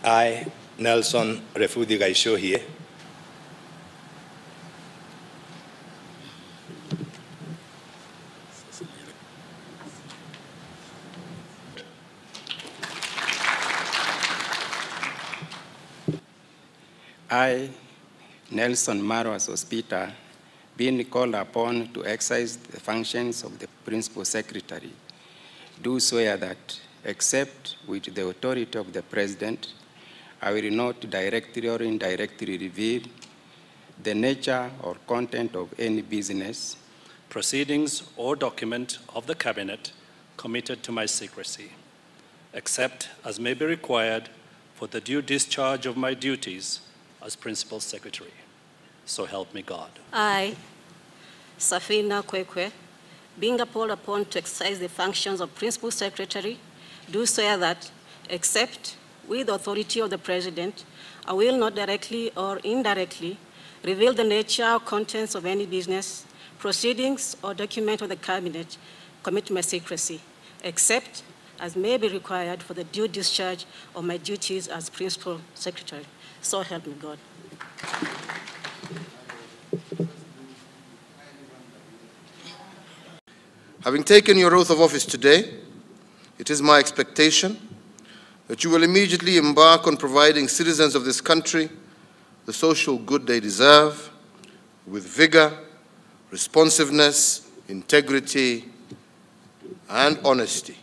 I, Nelson Refudi Gaishohie, I, Nelson Marwa Sospita, being called upon to exercise the functions of the Principal Secretary, do swear that, except with the authority of the President, I will not directly or indirectly reveal the nature or content of any business, proceedings, or document of the Cabinet committed to my secrecy, except as may be required for the due discharge of my duties as Principal Secretary. So help me God. I, Safina Kwekwe, being called upon to exercise the functions of Principal Secretary, do swear that, except with the authority of the President, I will not directly or indirectly reveal the nature or contents of any business, proceedings, or document of the Cabinet commit to my secrecy, except as may be required for the due discharge of my duties as Principal Secretary. So help me God. Having taken your oath of office today, it is my expectation that you will immediately embark on providing citizens of this country the social good they deserve with vigor, responsiveness, integrity, and honesty.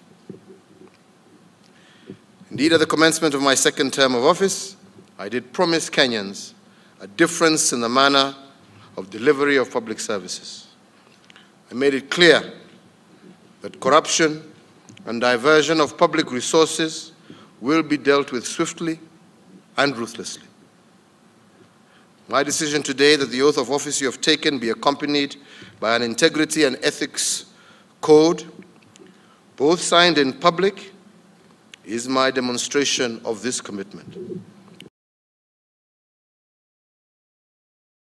Indeed, at the commencement of my second term of office, I did promise Kenyans a difference in the manner of delivery of public services. I made it clear that corruption and diversion of public resources will be dealt with swiftly and ruthlessly. My decision today that the oath of office you have taken be accompanied by an integrity and ethics code, both signed in public, is my demonstration of this commitment.